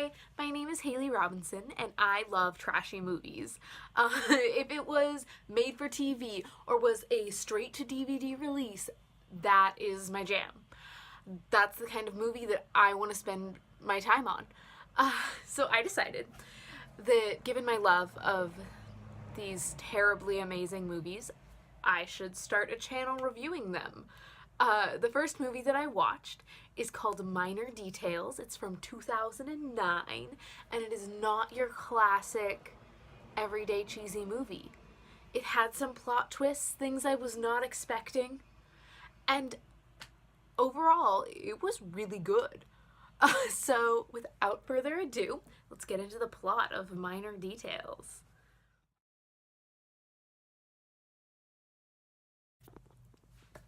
Hi, my name is Hailey Robinson, and I love trashy movies. If it was made for TV or was a straight to DVD release, that is my jam. That's the kind of movie that I want to spend my time on. So I decided that given my love of these terribly amazing movies, I should start a channel reviewing them. The first movie that I watched is called Minor Details. It's from 2009, and it is not your classic everyday cheesy movie. It had some plot twists, things I was not expecting, and overall, it was really good. So, without further ado, let's get into the plot of Minor Details.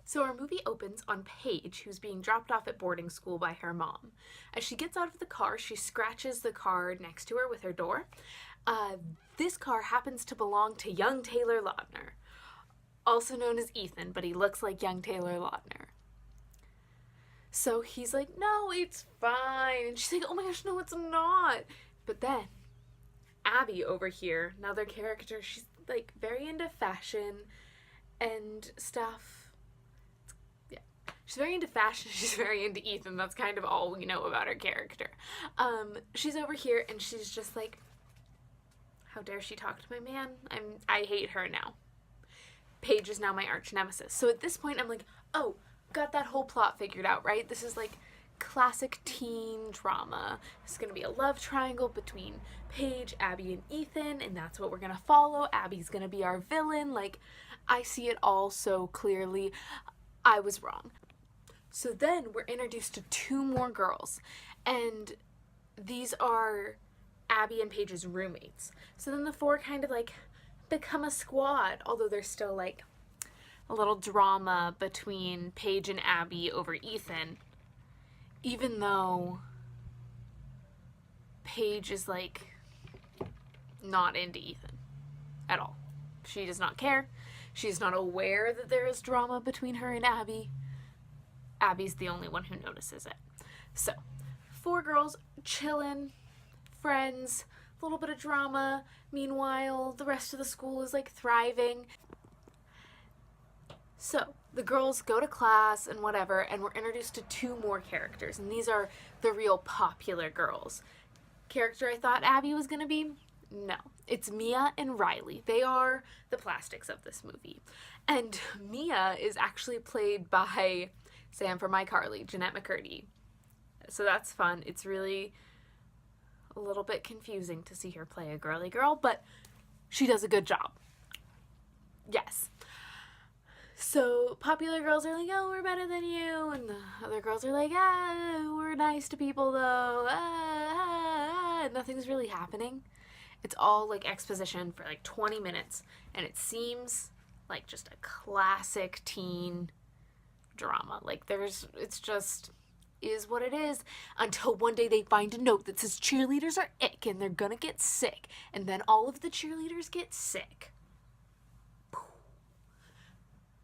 So our movie opens on Paige, who's being dropped off at boarding school by her mom. As she gets out of the car, she scratches the car next to her with her door. This car happens to belong to young Taylor Lautner, also known as Ethan, but he looks like young Taylor Lautner. So he's like, no, it's fine. And she's like, oh my gosh, no, it's not. But then Abby over here, another character, she's like very into fashion and stuff. She's very into fashion. She's very into Ethan. That's kind of all we know about her character. She's over here and she's just like, how dare she talk to my man? I hate her now. Paige is now my arch nemesis. So at this point I'm like, oh, got that whole plot figured out, right? This is like classic teen drama. It's gonna be a love triangle between Paige, Abby, and Ethan, and that's what we're gonna follow. Abby's gonna be our villain. Like, I see it all so clearly. I was wrong. So then we're introduced to two more girls, and these are Abby and Paige's roommates. So then the four kind of like become a squad, although there's still like a little drama between Paige and Abby over Ethan, even though Paige is like not into Ethan at all. She does not care. She's not aware that there is drama between her and Abby. Abby's the only one who notices it. So, four girls chillin', friends, a little bit of drama. Meanwhile, the rest of the school is like thriving. So, the girls go to class and whatever, and we're introduced to two more characters, and these are the real popular girls. Character I thought Abby was gonna be? No. It's Mia and Riley. They are the plastics of this movie. And Mia is actually played by Sam from iCarly, Jeanette McCurdy. So that's fun. It's really a little bit confusing to see her play a girly girl, but she does a good job. Yes. So popular girls are like, oh, we're better than you, and the other girls are like, we're nice to people though, nothing's really happening. It's all like exposition for like 20 minutes, and it seems like just a classic teen drama. Like it's just is what it is, until one day they find a note that says cheerleaders are ick and they're gonna get sick, and then all of the cheerleaders get sick.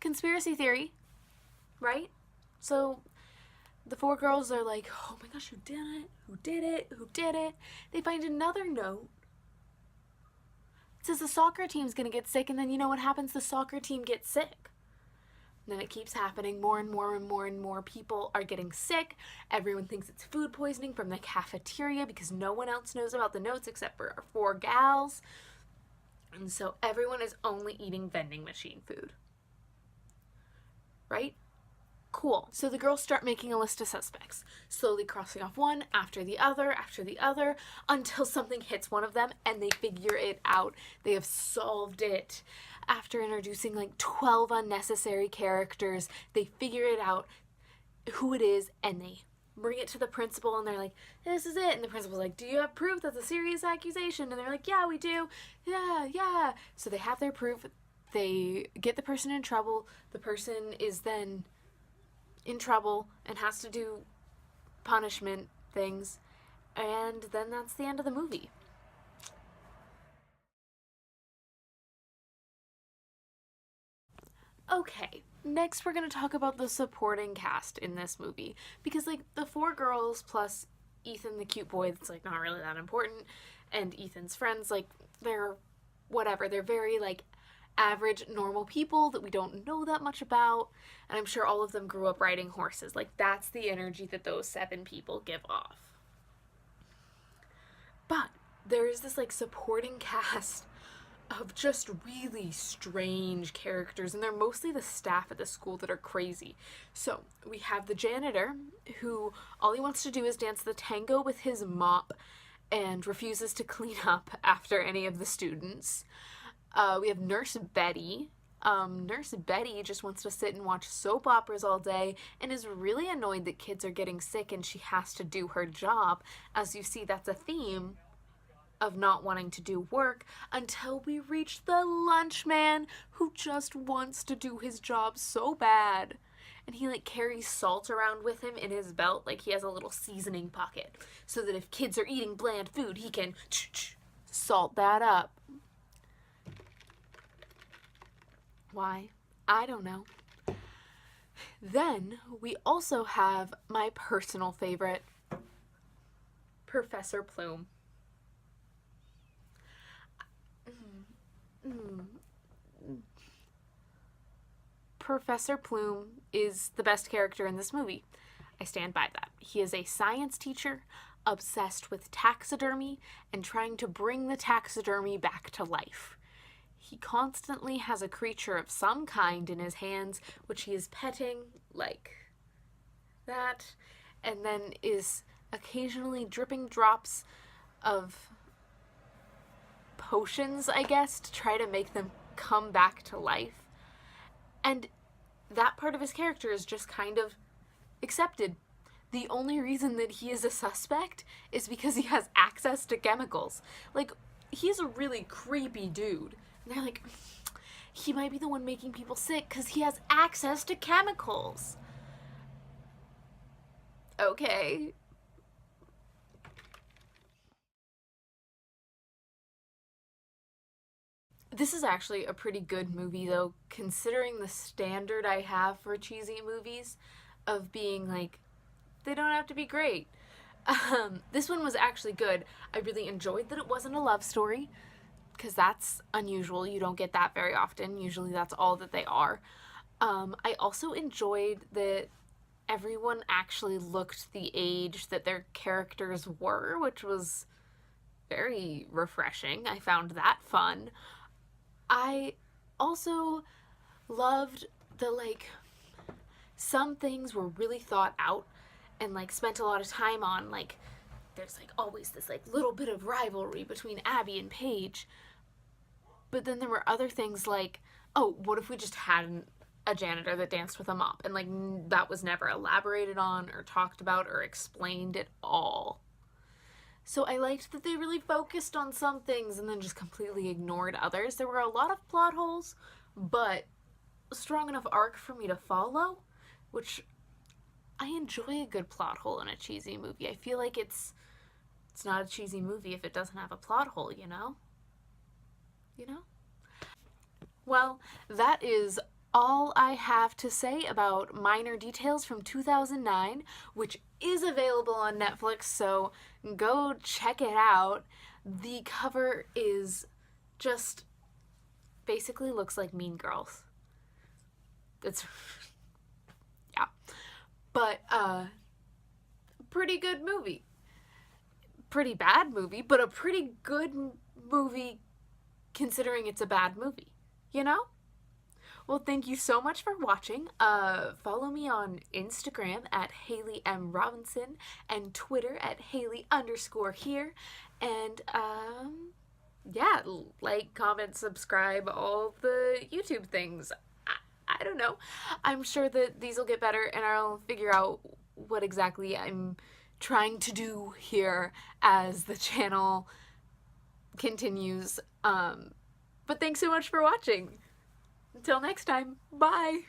Conspiracy theory, right? So the four girls are like, oh my gosh, who did it? Who did it? Who did it? They find another note. It says the soccer team's gonna get sick, and then you know what happens? The soccer team gets sick. And then it keeps happening. More and more and more and more people are getting sick. Everyone thinks it's food poisoning from the cafeteria because no one else knows about the notes except for our four gals. And so everyone is only eating vending machine food. Right? Cool. So the girls start making a list of suspects, slowly crossing off one after the other, until something hits one of them and they figure it out. They have solved it. After introducing like 12 unnecessary characters, they figure it out who it is, and they bring it to the principal, and they're like, this is it. And the principal's like, do you have proof that's a serious accusation? And they're like, yeah, we do. Yeah. So they have their proof. They get the person in trouble. The person is then in trouble and has to do punishment things, and then that's the end of the movie. Okay, next we're going to talk about the supporting cast in this movie, because like the four girls plus Ethan, the cute boy that's like not really that important, and Ethan's friends, like they're whatever. They're very like average, normal people that we don't know that much about. And I'm sure all of them grew up riding horses. Like, that's the energy that those 7 people give off. But there is this like supporting cast of just really strange characters, and they're mostly the staff at the school that are crazy. So we have the janitor, who all he wants to do is dance the tango with his mop and refuses to clean up after any of the students. We have Nurse Betty. Nurse Betty just wants to sit and watch soap operas all day and is really annoyed that kids are getting sick and she has to do her job. As you see, that's a theme of not wanting to do work until we reach the lunch man, who just wants to do his job so bad. And he like carries salt around with him in his belt, like he has a little seasoning pocket, so that if kids are eating bland food, he can salt that up. Why? I don't know. Then we also have my personal favorite, Professor Plume. Professor Plume is the best character in this movie. I stand by that. He is a science teacher obsessed with taxidermy and trying to bring the taxidermy back to life. He constantly has a creature of some kind in his hands, which he is petting like that, and then is occasionally dripping drops of potions, I guess, to try to make them come back to life. And that part of his character is just kind of accepted. The only reason that he is a suspect is because he has access to chemicals. Like, he's a really creepy dude. And they're like, he might be the one making people sick because he has access to chemicals. Okay. This is actually a pretty good movie, though, considering the standard I have for cheesy movies of being like, they don't have to be great. This one was actually good. I really enjoyed that it wasn't a love story, because that's unusual. You don't get that very often. Usually that's all that they are. I also enjoyed that everyone actually looked the age that their characters were, which was very refreshing. I found that fun. I also loved the, like, some things were really thought out and, like, spent a lot of time on. Like, there's, like, always this, like, little bit of rivalry between Abby and Paige. But then there were other things like, oh, what if we just had a janitor that danced with a mop? And, like, that was never elaborated on or talked about or explained at all. So I liked that they really focused on some things and then just completely ignored others. There were a lot of plot holes, but a strong enough arc for me to follow, which I enjoy a good plot hole in a cheesy movie. I feel like it's not a cheesy movie if it doesn't have a plot hole, you know? You know? Well, that is all I have to say about Minor Details from 2009, which is available on Netflix, so go check it out. The cover is just basically looks like Mean Girls. It's yeah. But pretty good movie. Pretty bad movie, but a pretty good movie considering it's a bad movie, you know? Well, thank you so much for watching. Follow me on Instagram at Hailey M. Robinson and Twitter at Hailey_here. And, yeah, like, comment, subscribe, all the YouTube things. I don't know. I'm sure that these will get better and I'll figure out what exactly I'm trying to do here as the channel continues. But thanks so much for watching. Until next time, bye!